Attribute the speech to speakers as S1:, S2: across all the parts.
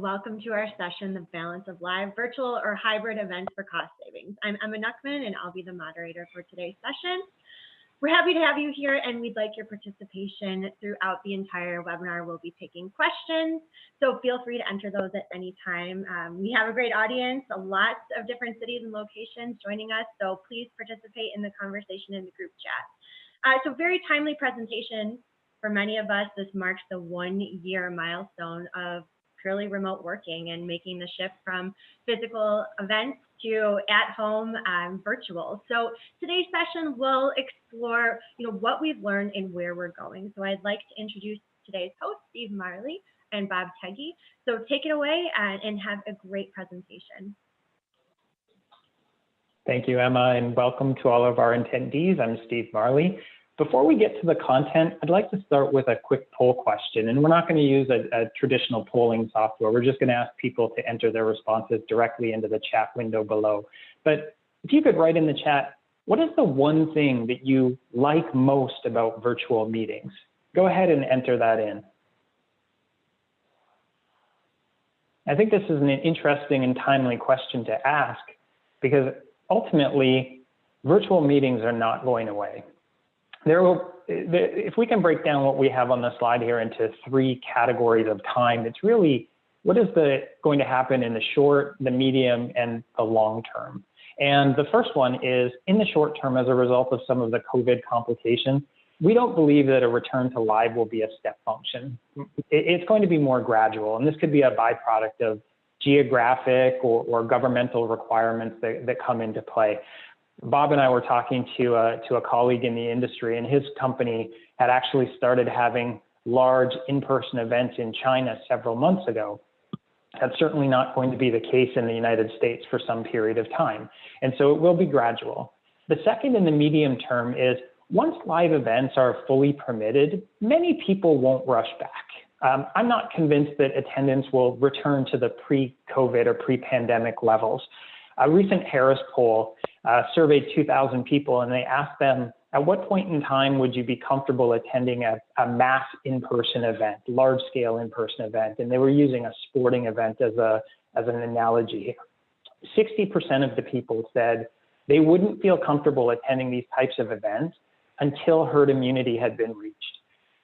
S1: welcome to our session, The Balance of Live, Virtual, or Hybrid Events for Cost Savings. I'm Emma Nuckman, and I'll be the moderator for today's session. We're happy to have you here, and we'd like your participation throughout the entire webinar. We'll be taking questions, so feel free to enter those at any time. We have a great audience, lots of different cities and locations joining us, so please participate in the conversation in the group chat. So very timely presentation. For many of us, this marks the 1-year milestone of purely remote working and making the shift from physical events to at-home virtual. So today's session will explore, what we've learned and where we're going. So I'd like to introduce today's hosts, Steve Marley and Bob Teggy. So take it away and have a great presentation.
S2: Thank you, Emma, and welcome to all of our attendees. I'm Steve Marley. Before we get to the content, I'd like to start with a quick poll question, and we're not going to use a traditional polling software. We're just going to ask people to enter their responses directly into the chat window below. But if you could write in the chat, what is the one thing that you like most about virtual meetings? Go ahead and enter that in. I think this is an interesting and timely question to ask because ultimately, virtual meetings are not going away. If we can break down what we have on the slide here into 3 categories of time, it's really what is going to happen in the short, the medium, and the long term. And the first one is in the short term, as a result of some of the COVID complications, we don't believe that a return to live will be a step function. It's going to be more gradual, and this could be a byproduct of geographic or governmental requirements that come into play. Bob and I were talking to a colleague in the industry, and his company had actually started having large in-person events in China several months ago. That's certainly not going to be the case in the United States for some period of time. And so it will be gradual. The second in the medium term is once live events are fully permitted, many people won't rush back. I'm not convinced that attendance will return to the pre-COVID or pre-pandemic levels. A recent Harris poll surveyed 2,000 people, and they asked them, at what point in time would you be comfortable attending a mass in-person event, large-scale in-person event? And they were using a sporting event as an analogy. 60% of the people said they wouldn't feel comfortable attending these types of events until herd immunity had been reached.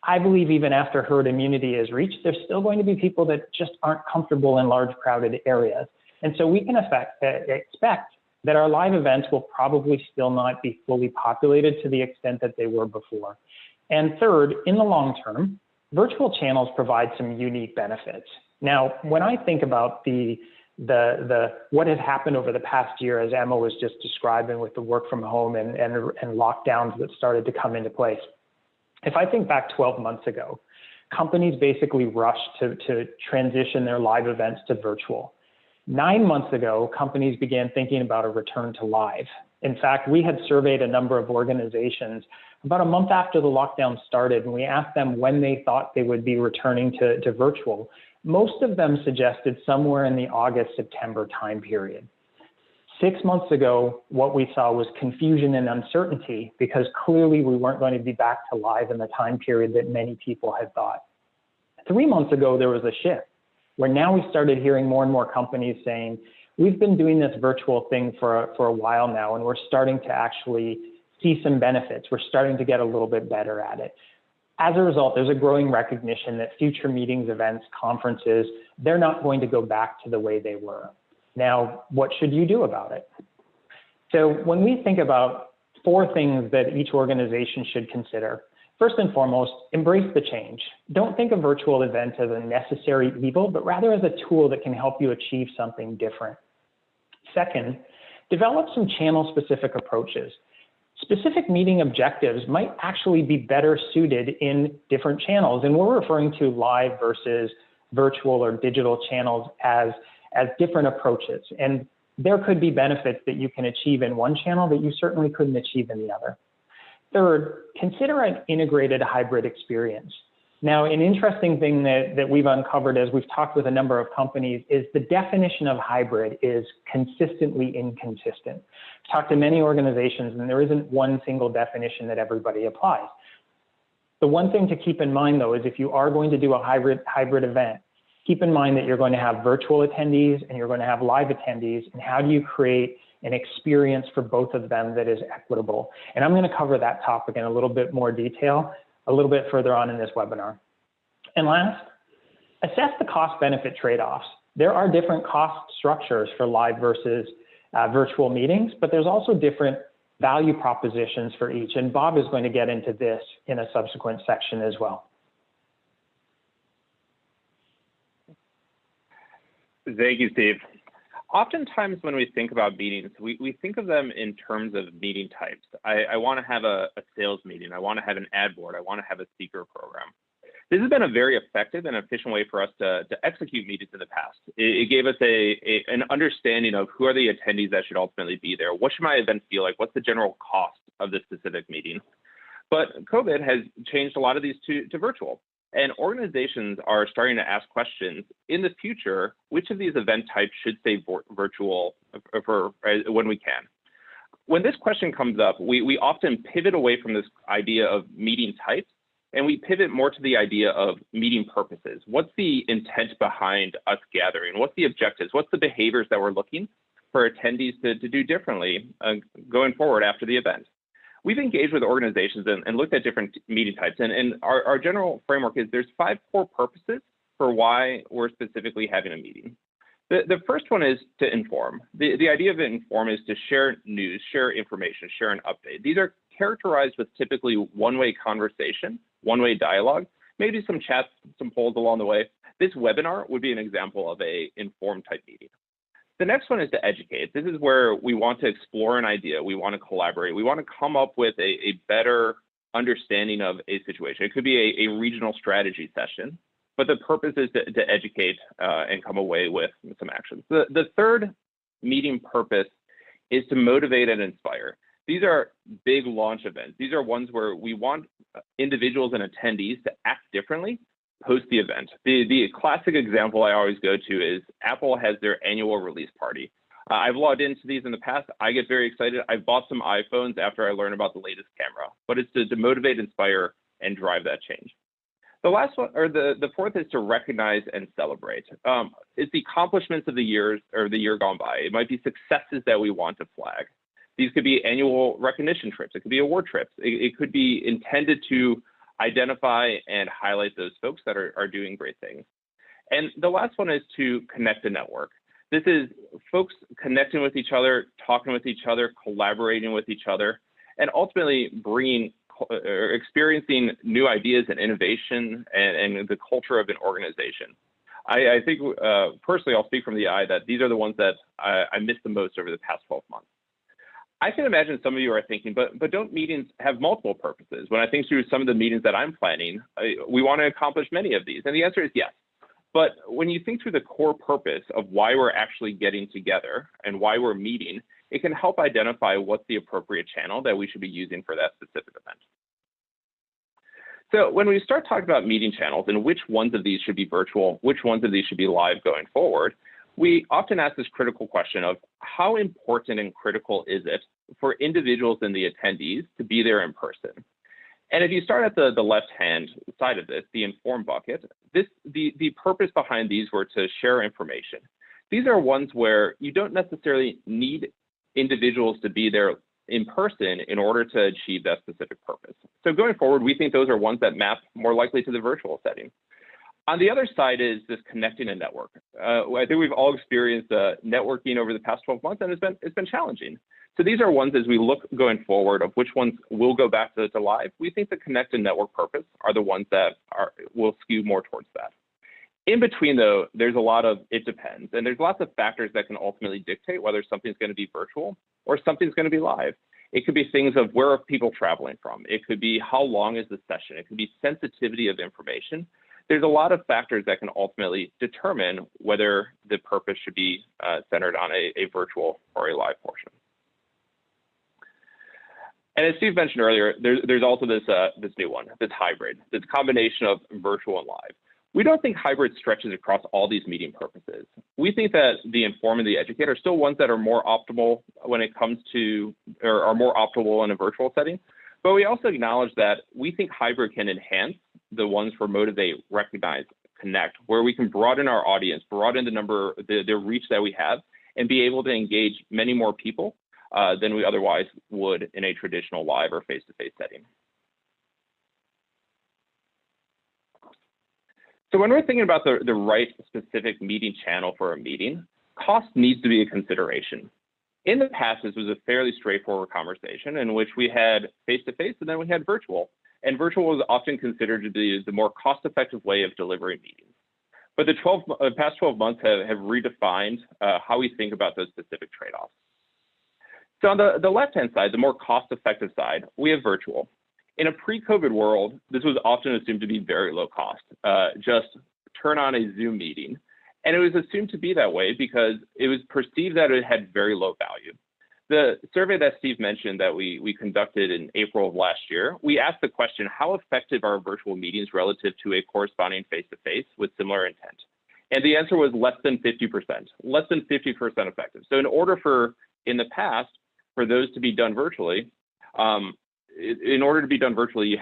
S2: I believe even after herd immunity is reached, there's still going to be people that just aren't comfortable in large crowded areas. And so we can expect that our live events will probably still not be fully populated to the extent that they were before. And third, in the long term, virtual channels provide some unique benefits. Now, when I think about what has happened over the past year, as Emma was just describing with the work from home and lockdowns that started to come into place, if I think back 12 months ago, companies basically rushed to transition their live events to virtual. 9 months ago, companies began thinking about a return to live. In fact, we had surveyed a number of organizations about a month after the lockdown started, and we asked them when they thought they would be returning to virtual. Most of them suggested somewhere in the August-September time period. 6 months ago, what we saw was confusion and uncertainty because clearly we weren't going to be back to live in the time period that many people had thought. 3 months ago, there was a shift, where now we started hearing more and more companies saying, we've been doing this virtual thing for a while now, and we're starting to actually see some benefits. We're starting to get a little bit better at it. As a result, there's a growing recognition that future meetings, events, conferences, they're not going to go back to the way they were. Now, what should you do about it? So when we think about 4 things that each organization should consider, first and foremost, embrace the change. Don't think of virtual events as a necessary evil, but rather as a tool that can help you achieve something different. Second, develop some channel-specific approaches. Specific meeting objectives might actually be better suited in different channels, and we're referring to live versus virtual or digital channels as different approaches. And there could be benefits that you can achieve in one channel that you certainly couldn't achieve in the other. Third, consider an integrated hybrid experience. Now, an interesting thing that we've uncovered as we've talked with a number of companies is the definition of hybrid is consistently inconsistent. I've talked to many organizations and there isn't one single definition that everybody applies. The one thing to keep in mind though is if you are going to do a hybrid event, keep in mind that you're going to have virtual attendees and you're going to have live attendees, and how do you create an experience for both of them that is equitable? And I'm going to cover that topic in a little bit more detail a little bit further on in this webinar. And last, assess the cost-benefit trade-offs. There are different cost structures for live versus virtual meetings, but there's also different value propositions for each. And Bob is going to get into this in a subsequent section as well.
S3: Thank you, Steve. Oftentimes when we think about meetings, we think of them in terms of meeting types. I want to have a sales meeting. I want to have an ad board. I want to have a speaker program. This has been a very effective and efficient way for us to execute meetings in the past. It gave us an understanding of who are the attendees that should ultimately be there. What should my event feel like? What's the general cost of this specific meeting? But COVID has changed a lot of these to virtual. And organizations are starting to ask questions in the future, which of these event types should stay virtual for when we can? When this question comes up, we often pivot away from this idea of meeting types, and we pivot more to the idea of meeting purposes. What's the intent behind us gathering? What's the objectives? What's the behaviors that we're looking for attendees to do differently going forward after the event? We've engaged with organizations and looked at different meeting types, and our general framework is there's 5 core purposes for why we're specifically having a meeting. The first one is to inform. The idea of inform is to share news, share information, share an update. These are characterized with typically one-way conversation, one-way dialogue, maybe some chats, some polls along the way. This webinar would be an example of a informed type meeting. The next one is to educate. This is where we want to explore an idea. We want to collaborate. We want to come up with a better understanding of a situation. It could be a regional strategy session, but the purpose is to educate and come away with some actions. The third meeting purpose is to motivate and inspire. These are big launch events. These are ones where we want individuals and attendees to act differently post the event. The classic example I always go to is Apple has their annual release party. I've logged into these in the past. I get very excited. I bought some iPhones after I learned about the latest camera, but it's to motivate, inspire, and drive that change. The last one, or the fourth, is to recognize and celebrate. It's the accomplishments of the year gone by. It might be successes that we want to flag. These could be annual recognition trips. It could be award trips. It could be intended to identify and highlight those folks that are doing great things. And the last one is to connect the network. This is folks connecting with each other, talking with each other, collaborating with each other, and ultimately bringing or experiencing new ideas and innovation and the culture of an organization. I think personally, I'll speak from the eye that these are the ones that I missed the most over the past 12 months. I can imagine some of you are thinking, but don't meetings have multiple purposes? When I think through some of the meetings that I'm planning, we want to accomplish many of these. And the answer is yes. But when you think through the core purpose of why we're actually getting together and why we're meeting, it can help identify what's the appropriate channel that we should be using for that specific event. So when we start talking about meeting channels and which ones of these should be virtual, which ones of these should be live going forward, we often ask this critical question of how important and critical is it for individuals and the attendees to be there in person? And if you start at the left-hand side of this, the inform bucket, the purpose behind these were to share information. These are ones where you don't necessarily need individuals to be there in person in order to achieve that specific purpose. So going forward, we think those are ones that map more likely to the virtual setting. On the other side is this connecting a network. I think we've all experienced networking over the past 12 months, and it's been challenging. So these are ones as we look going forward of which ones will go back to live. We think the connect and network purpose are the ones that will skew more towards that. In between, though, there's a lot of it depends, and there's lots of factors that can ultimately dictate whether something's going to be virtual or something's going to be live. It could be things of where are people traveling from. It could be how long is the session. It could be sensitivity of information. There's a lot of factors that can ultimately determine whether the purpose should be centered on a virtual or a live portion. And as Steve mentioned earlier, there's also this new one, this hybrid, this combination of virtual and live. We don't think hybrid stretches across all these meeting purposes. We think that the inform and the educate are still ones that are more optimal when it comes to, or are more optimal in a virtual setting. But we also acknowledge that we think hybrid can enhance the ones for motivate, recognize, connect, where we can broaden our audience, broaden the reach that we have, and be able to engage many more people than we otherwise would in a traditional live or face-to-face setting. So when we're thinking about the right specific meeting channel for a meeting, cost needs to be a consideration. In the past, this was a fairly straightforward conversation in which we had face-to-face and then we had virtual. And virtual was often considered to be the more cost-effective way of delivering meetings. But the past 12 months have redefined how we think about those specific trade-offs. So on the left-hand side, the more cost-effective side, we have virtual. In a pre-COVID world, this was often assumed to be very low cost. Just turn on a Zoom meeting. And it was assumed to be that way because it was perceived that it had very low value. The survey that Steve mentioned that we conducted in April of last year, we asked the question, how effective are virtual meetings relative to a corresponding face-to-face with similar intent? And the answer was less than 50%, less than 50% effective. So in order in the past, for those to be done virtually, you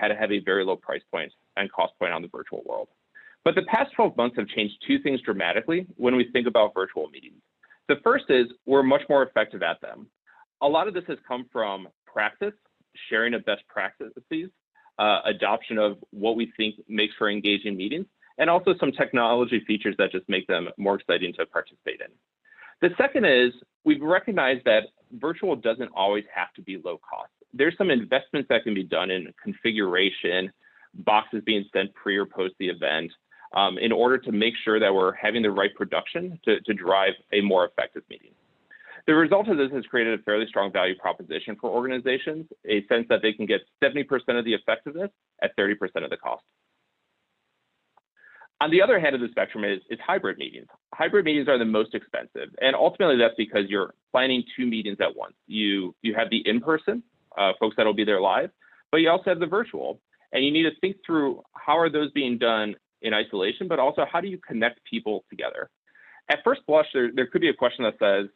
S3: had to have a very low price point and cost point on the virtual world. But the past 12 months have changed two things dramatically when we think about virtual meetings. The first is we're much more effective at them. A lot of this has come from practice, sharing of best practices, adoption of what we think makes for engaging meetings, and also some technology features that just make them more exciting to participate in. The second is we've recognized that virtual doesn't always have to be low cost. There's some investments that can be done in configuration, boxes being sent pre or post the event, in order to make sure that we're having the right production to drive a more effective meeting. The result of this has created a fairly strong value proposition for organizations, a sense that they can get 70% of the effectiveness at 30% of the cost. On the other hand of the spectrum is hybrid meetings. Hybrid meetings are the most expensive, and ultimately that's because you're planning two meetings at once. You have the in-person, folks that'll be there live, but you also have the virtual, and you need to think through how are those being done in isolation, but also how do you connect people together? At first blush, there could be a question that says,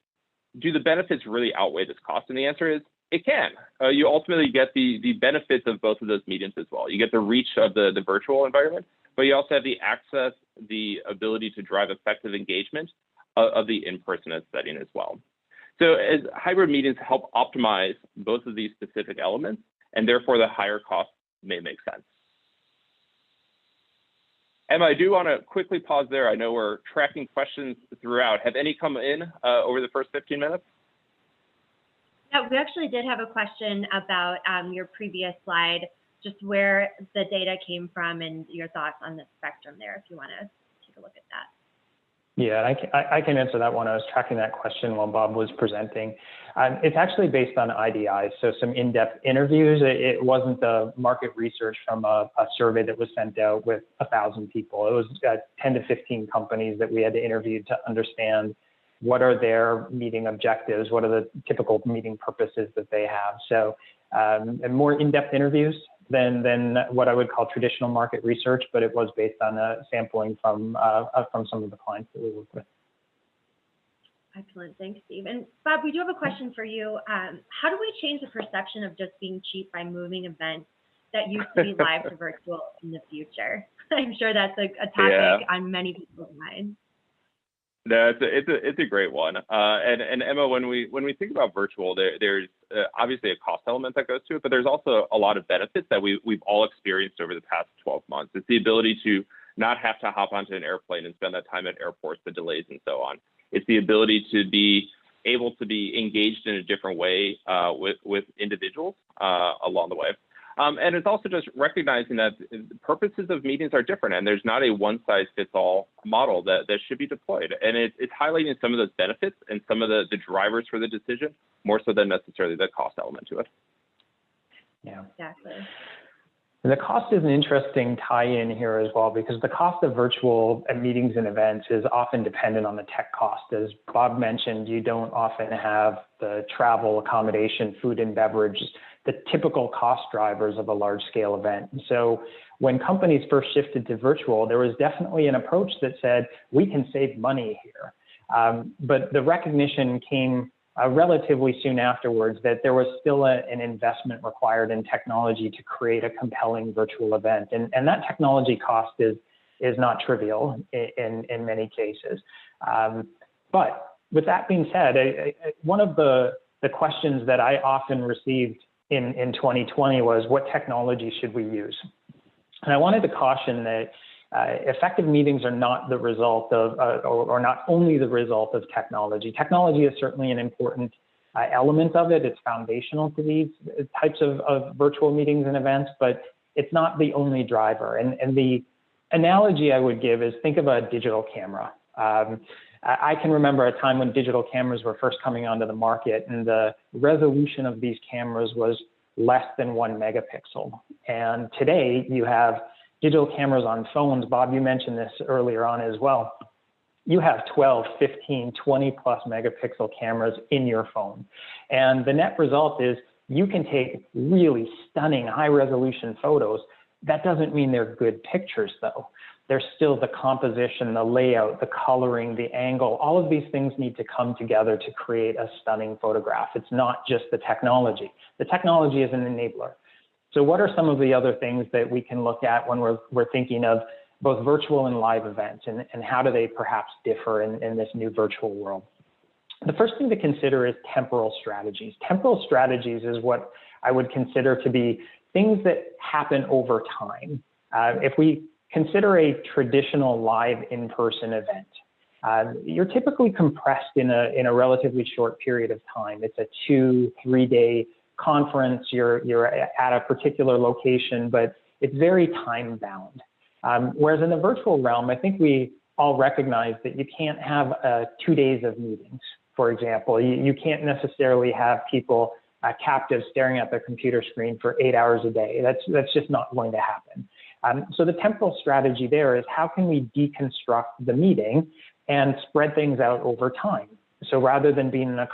S3: do the benefits really outweigh this cost? And the answer is, it can. You ultimately get the benefits of both of those meetings as well. You get the reach of the virtual environment, but you also have the access, the ability to drive effective engagement of the in-person setting as well. So as hybrid meetings help optimize both of these specific elements, and therefore the higher cost may make sense. Emma, I do want to quickly pause there. I know we're tracking questions throughout. Have any come in over the first 15 minutes?
S1: Yeah, we actually did have a question about your previous slide, just where the data came from and your thoughts on the spectrum there, if you want to take a look at that.
S2: Yeah, I can answer that one. I was tracking that question while Bob was presenting. It's actually based on IDI, so some in-depth interviews. It wasn't the market research from a survey that was sent out with 1,000 people. It was 10 to 15 companies that we had to interview to understand what are their meeting objectives, what are the typical meeting purposes that they have. So and more in-depth interviews than what I would call traditional market research, but it was based on sampling from some of the clients that we work with.
S1: Excellent, thanks, Steve. And Bob, we do have a question for you. How do we change the perception of just being cheap by moving events that used to be live to virtual in the future? I'm sure that's a topic on many people's minds.
S3: No, it's a great one. And Emma, when we think about virtual, there's obviously a cost element that goes to it, but there's also a lot of benefits that we've all experienced over the past 12 months. It's the ability to not have to hop onto an airplane and spend that time at airports, the delays and so on. It's the ability to be able to be engaged in a different way with individuals along the way. And it's also just recognizing that purposes of meetings are different, and there's not a one-size-fits-all model that should be deployed. And it's highlighting some of those benefits and some of the drivers for the decision, more so than necessarily the cost element to it.
S2: Yeah.
S1: Exactly.
S2: And the cost is an interesting tie-in here as well, because the cost of virtual meetings and events is often dependent on the tech cost. As Bob mentioned, you don't often have the travel, accommodation, food and beverage, the typical cost drivers of a large-scale event. And so when companies first shifted to virtual, there was definitely an approach that said, we can save money here. But the recognition came relatively soon afterwards that there was still an investment required in technology to create a compelling virtual event. And that technology cost is is not trivial in many cases. But with that being said, one of the questions that I often received in 2020 was, what technology should we use? And I wanted to caution that effective meetings are not the result of, or not only the result of technology. Technology is certainly an important element of it. It's foundational to these types of virtual meetings and events, but it's not the only driver. And the analogy I would give is, think of a digital camera. I can remember a time when digital cameras were first coming onto the market, and the resolution of these cameras was less than 1 megapixel. And today you have digital cameras on phones. Bob, you mentioned this earlier on as well. You have 12, 15, 20 plus megapixel cameras in your phone. And the net result is you can take really stunning high resolution photos. That doesn't mean they're good pictures though. There's still the composition, the layout, the coloring, the angle. All of these things need to come together to create a stunning photograph. It's not just the technology. The technology is an enabler. So what are some of the other things that we can look at when we're thinking of both virtual and live events, and how do they perhaps differ in this new virtual world? The first thing to consider is temporal strategies. Temporal strategies is what I would consider to be things that happen over time. If we consider a traditional live in-person event, you're typically compressed in a relatively short period of time. It's a 2-3 day conference. You're at a particular location, but it's very time bound. Whereas in the virtual realm, I think we all recognize that you can't have 2 days of meetings, for example. You can't necessarily have people captive staring at their computer screen for 8 hours a day. That's just not going to happen. So the temporal strategy there is, how can we deconstruct the meeting and spread things out over time? So rather than being in a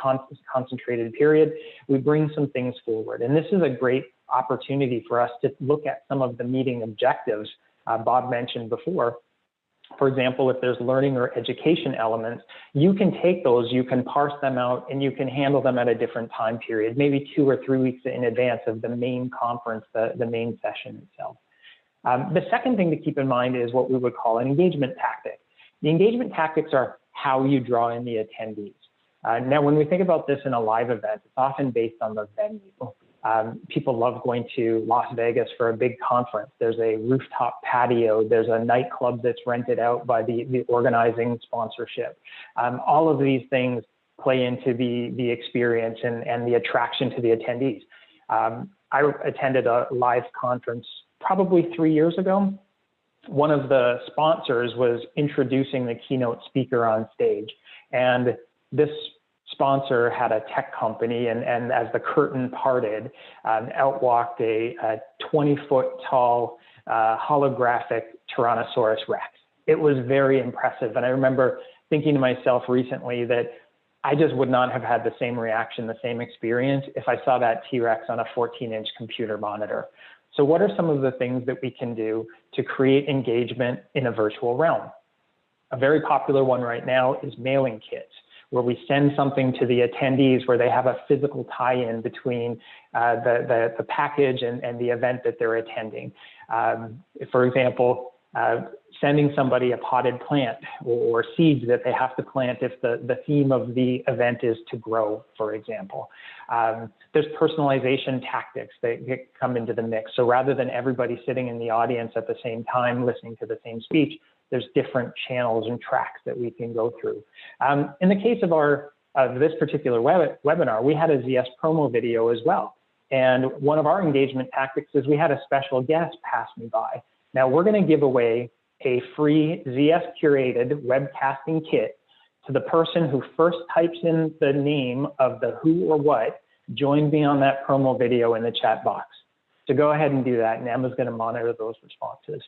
S2: concentrated period, we bring some things forward. And this is a great opportunity for us to look at some of the meeting objectives Bob mentioned before. For example, if there's learning or education elements, you can take those, you can parse them out, and you can handle them at a different time period, maybe 2 or 3 weeks in advance of the main conference, the main session itself. The second thing to keep in mind is what we would call an engagement tactic. The engagement tactics are how you draw in the attendees. Now, when we think about this in a live event, it's often based on the venue. People love going to Las Vegas for a big conference. There's a rooftop patio. There's a nightclub that's rented out by the organizing sponsorship. All of these things play into the experience and the attraction to the attendees. I attended a live conference probably 3 years ago. One of the sponsors was introducing the keynote speaker on stage, and this sponsor had a tech company, and as the curtain parted, out walked a 20-foot tall holographic Tyrannosaurus Rex. It was very impressive, and I remember thinking to myself recently that I just would not have had the same reaction, the same experience, if I saw that T-Rex on a 14-inch computer monitor. So what are some of the things that we can do to create engagement in a virtual realm? A very popular one right now is mailing kits, where we send something to the attendees where they have a physical tie-in between the package and the event that they're attending. For example, sending somebody a potted plant or seeds that they have to plant if the theme of the event is to grow, for example. There's personalization tactics that come into the mix. So rather than everybody sitting in the audience at the same time listening to the same speech, there's different channels and tracks that we can go through. In the case of this particular webinar, we had a ZS promo video as well. And one of our engagement tactics is we had a special guest pass me by. Now we're going to give away a free ZS curated webcasting kit to the person who first types in the name of the who or what joined me on that promo video in the chat box. So go ahead and do that, and Emma's going to monitor those responses.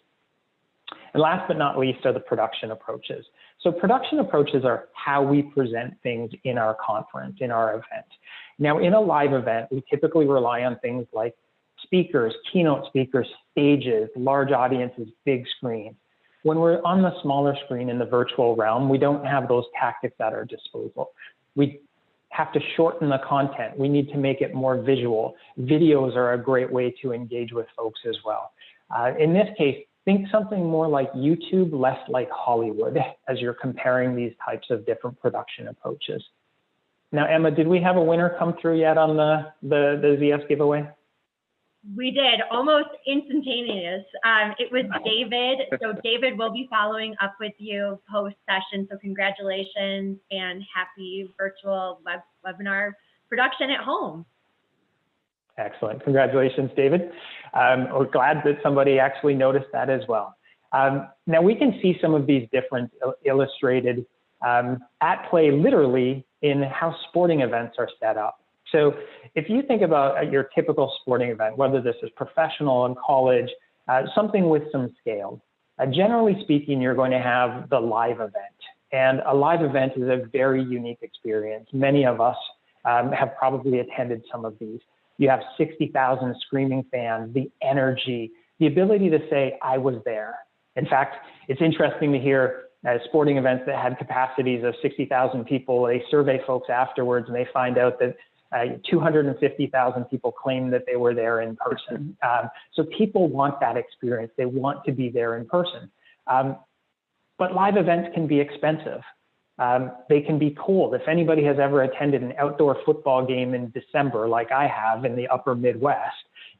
S2: And last but not least are the production approaches. So production approaches are how we present things in our conference, in our event. Now, in a live event, we typically rely on things like speakers, keynote speakers, stages, large audiences, big screens. When we're on the smaller screen in the virtual realm, we don't have those tactics at our disposal. We have to shorten the content. We need to make it more visual. Videos are a great way to engage with folks as well. In this case, think something more like YouTube, less like Hollywood, as you're comparing these types of different production approaches. Now, Emma, did we have a winner come through yet on the ZS giveaway?
S1: We did, almost instantaneous. It was David. So David will be following up with you post-session. So congratulations and happy virtual webinar production at home.
S2: Excellent. Congratulations, David. We're glad that somebody actually noticed that as well. Now we can see some of these different illustrated at play literally in how sporting events are set up. So if you think about your typical sporting event, whether this is professional and college, something with some scale, generally speaking, you're going to have the live event. And a live event is a very unique experience. Many of us have probably attended some of these. You have 60,000 screaming fans, the energy, the ability to say, I was there. In fact, it's interesting to hear sporting events that had capacities of 60,000 people, they survey folks afterwards and they find out that 250,000 people claim that they were there in person. So people want that experience. They want to be there in person. But live events can be expensive. They can be cold. If anybody has ever attended an outdoor football game in December, like I have in the upper Midwest,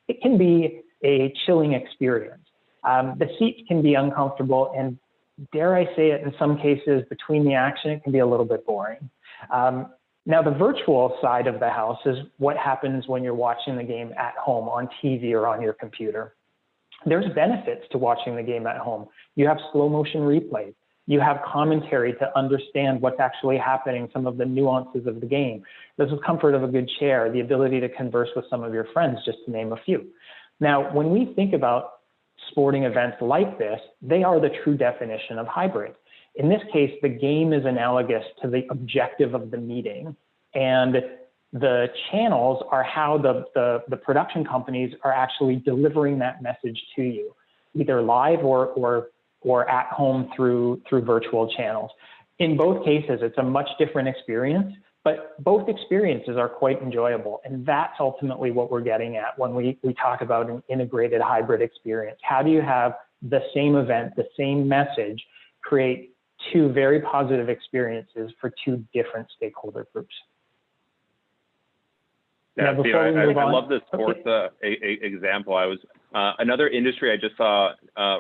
S2: it can be a chilling experience. The seats can be uncomfortable, and dare I say it, in some cases, between the action, it can be a little bit boring. Now, the virtual side of the house is what happens when you're watching the game at home on TV or on your computer. There's benefits to watching the game at home. You have slow motion replays. You have commentary to understand what's actually happening, some of the nuances of the game. There's the comfort of a good chair, the ability to converse with some of your friends, just to name a few. Now, when we think about sporting events like this, they are the true definition of hybrid. In this case, the game is analogous to the objective of the meeting, and the channels are how the production companies are actually delivering that message to you, either live or at home through virtual channels. In both cases, it's a much different experience, but both experiences are quite enjoyable. And that's ultimately what we're getting at when we talk about an integrated hybrid experience. How do you have the same event, the same message, create two very positive experiences for two different stakeholder groups?
S3: Yeah, I love this sports example. I was another industry I just saw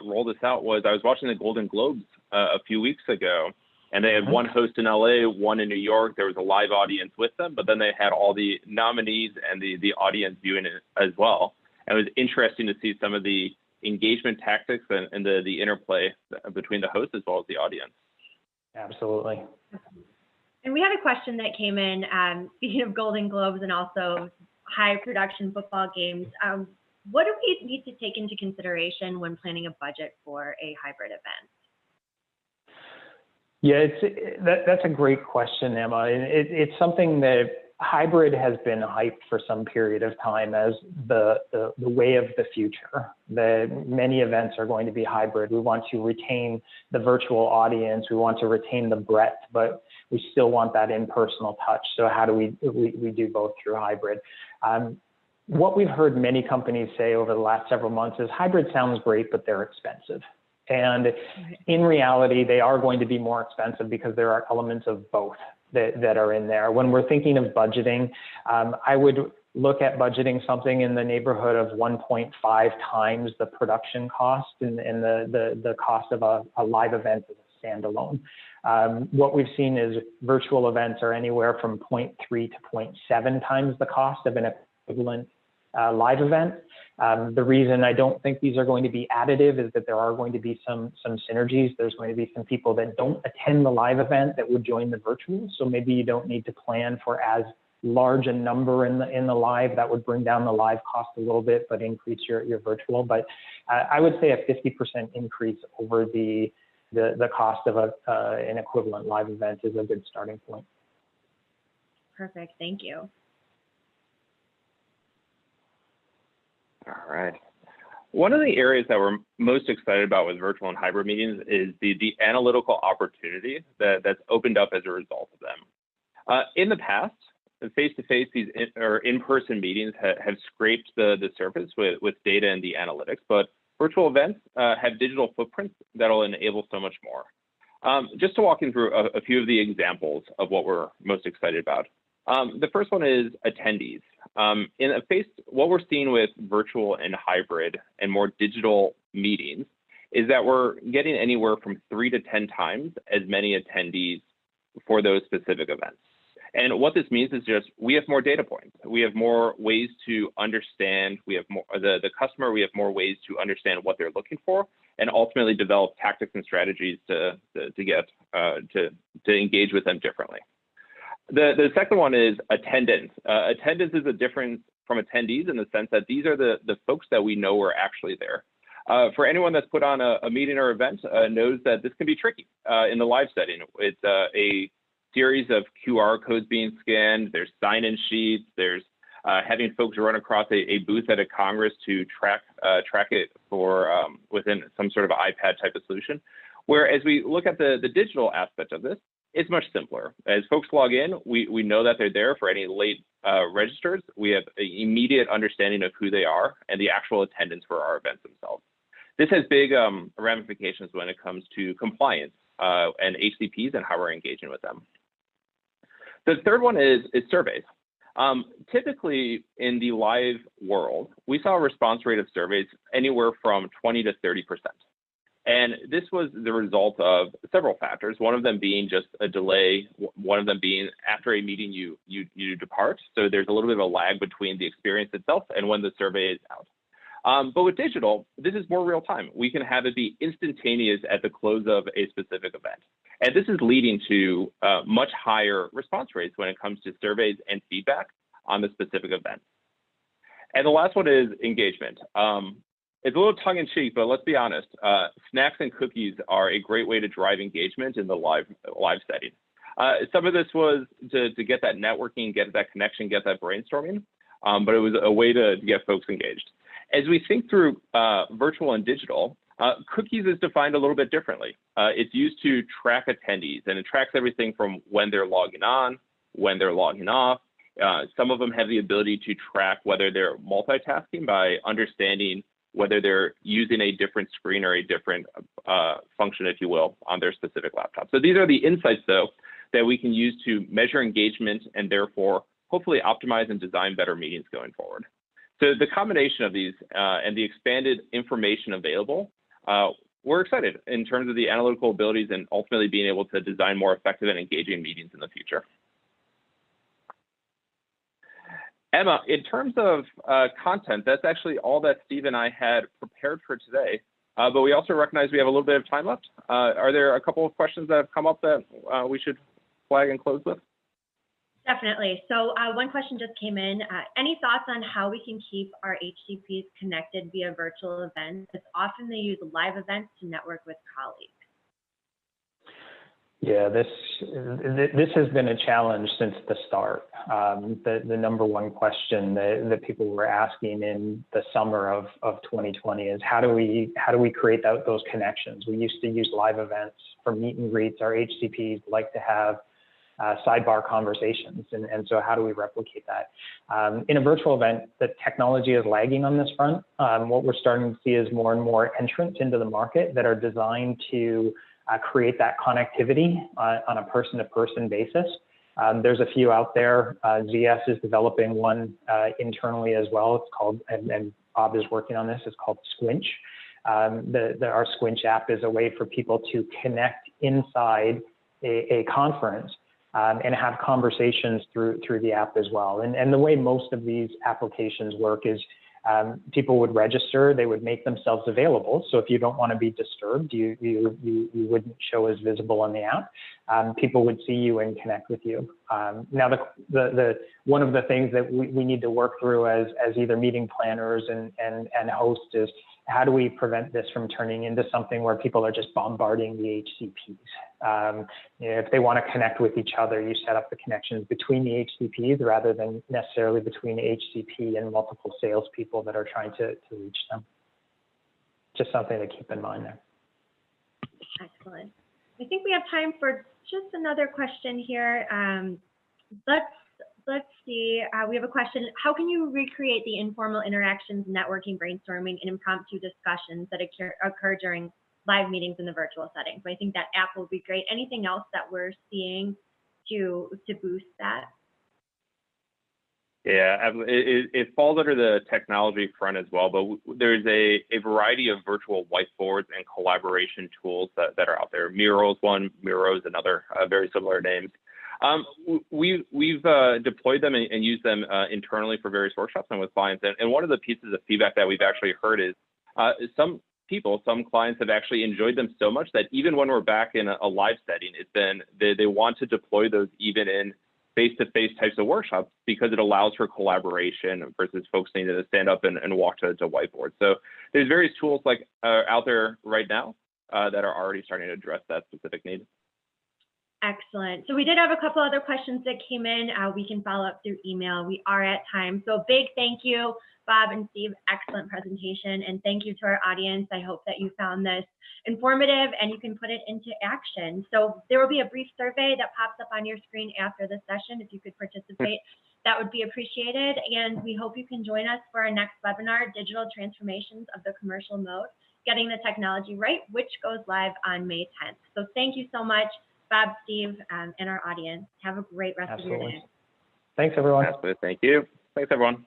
S3: roll this out was I was watching the Golden Globes a few weeks ago, and they had one host in LA, one in New York. There was a live audience with them, but then they had all the nominees and the audience viewing it as well. And it was interesting to see some of the engagement tactics and the interplay between the host as well as the audience.
S2: Absolutely.
S1: And we had a question that came in, speaking of Golden Globes and also high production football games. What do we need to take into consideration when planning a budget for a hybrid event?
S2: Yeah, that's a great question, Emma. It's something that hybrid has been hyped for some period of time as the way of the future. Many events are going to be hybrid. We want to retain the virtual audience. We want to retain the breadth, but we still want that impersonal touch. So how do we do both through hybrid? What we've heard many companies say over the last several months is hybrid sounds great, but they're expensive. And in reality, they are going to be more expensive because there are elements of both that are in there. When we're thinking of budgeting, I would look at budgeting something in the neighborhood of 1.5 times the production cost and the cost of a live event as a standalone. What we've seen is virtual events are anywhere from 0.3 to 0.7 times the cost of an equivalent live event. The reason I don't think these are going to be additive is that there are going to be some synergies. There's going to be some people that don't attend the live event that would join the virtual. So maybe you don't need to plan for as large a number in the live. That would bring down the live cost a little bit, but increase your virtual. But I would say a 50% increase over the cost of an equivalent live event is a good starting point.
S1: Perfect. Thank you.
S3: All right. One of the areas that we're most excited about with virtual and hybrid meetings is the analytical opportunity that's opened up as a result of them. In the past, face-to-face or in-person meetings have scraped the surface with data and the analytics, but virtual events have digital footprints that'll enable so much more. Just to walk you through a few of the examples of what we're most excited about. The first one is attendees. What we're seeing with virtual and hybrid and more digital meetings is that we're getting anywhere from 3 to 10 times as many attendees for those specific events. And what this means is just we have more data points. We have more ways to understand. We have more the customer. We have more ways to understand what they're looking for, and ultimately develop tactics and strategies to engage with them differently. The second one is attendance. Attendance is a difference from attendees in the sense that these are the folks that we know are actually there. For anyone that's put on a meeting or event knows that this can be tricky in the live setting. It's a series of QR codes being scanned. There's sign-in sheets. There's having folks run across a booth at a Congress to track it for within some sort of iPad type of solution. Whereas we look at the digital aspect of this, it's much simpler. As folks log in, we know that they're there. For any late registers, we have an immediate understanding of who they are and the actual attendance for our events themselves. This has big ramifications when it comes to compliance and HCPs and how we're engaging with them. The third one is surveys. Typically in the live world, we saw a response rate of surveys anywhere from 20 to 30%. And this was the result of several factors, one of them being just a delay, one of them being after a meeting you depart. So there's a little bit of a lag between the experience itself and when the survey is out. But with digital, this is more real time. We can have it be instantaneous at the close of a specific event. And this is leading to much higher response rates when it comes to surveys and feedback on the specific event. And the last one is engagement. It's a little tongue in cheek, but let's be honest. Snacks and cookies are a great way to drive engagement in the live setting. Some of this was to get that networking, get that connection, get that brainstorming, but it was a way to get folks engaged. As we think through virtual and digital, cookies is defined a little bit differently. It's used to track attendees, and it tracks everything from when they're logging on, when they're logging off. Some of them have the ability to track whether they're multitasking by understanding whether they're using a different screen or a different function, if you will, on their specific laptop. So these are the insights, though, that we can use to measure engagement and therefore hopefully optimize and design better meetings going forward. So the combination of these and the expanded information available, we're excited in terms of the analytical abilities and ultimately being able to design more effective and engaging meetings in the future. Emma, in terms of content, that's actually all that Steve and I had prepared for today, but we also recognize we have a little bit of time left. Are there a couple of questions that have come up that we should flag and close with?
S1: Definitely. So one question just came in. Any thoughts on how we can keep our HCPs connected via virtual events? It's often they use live events to network with colleagues.
S2: Yeah, this has been a challenge since the start. The number one question that people were asking in the summer of 2020 is how do we create those connections? We used to use live events for meet and greets. Our HCPs like to have sidebar conversations, and so how do we replicate that? In a virtual event, the technology is lagging on this front. What we're starting to see is more and more entrants into the market that are designed to create that connectivity on a person-to-person basis. There's a few out there. ZS is developing one internally as well. It's called, and Bob is working on this, it's called Squinch. Our Squinch app is a way for people to connect inside a conference and have conversations through the app as well. And the way most of these applications work is people would register, they would make themselves available. So if you don't want to be disturbed, you wouldn't show as visible on the app. People would see you and connect with you. Now, one of the things that we need to work through as either meeting planners and hosts is how do we prevent this from turning into something where people are just bombarding the HCPs? If they want to connect with each other, you set up the connections between the HCPs rather than necessarily between the HCP and multiple salespeople that are trying to reach them. Just something to keep in mind there.
S1: Excellent. I think we have time for just another question here. let's see. We have a question. How can you recreate the informal interactions, networking, brainstorming, and impromptu discussions that occur during live meetings in the virtual setting? So I think that app will be great. Anything else that we're seeing to boost that?
S3: Yeah, it falls under the technology front as well, but there's a variety of virtual whiteboards and collaboration tools that are out there. Miro is one, Miro is another, very similar names. We've deployed them and used them internally for various workshops and with clients. And one of the pieces of feedback that we've actually heard is some clients have actually enjoyed them so much that even when we're back in a live setting, they want to deploy those even in face-to-face types of workshops because it allows for collaboration versus folks needing to stand up and walk to whiteboard. So there's various tools like out there right now that are already starting to address that specific need.
S1: Excellent. So we did have a couple other questions that came in. We can follow up through email. We are at time. So big thank you, Bob and Steve. Excellent presentation. And thank you to our audience. I hope that you found this informative and you can put it into action. So there will be a brief survey that pops up on your screen after the session. If you could participate, that would be appreciated. And we hope you can join us for our next webinar, Digital Transformations of the Commercial Mode, Getting the Technology Right, which goes live on May 10th. So thank you so much, Bob, Steve, and our audience. Have a great rest of your day.
S2: Thanks, everyone.
S3: Absolutely. Thank you. Thanks, everyone.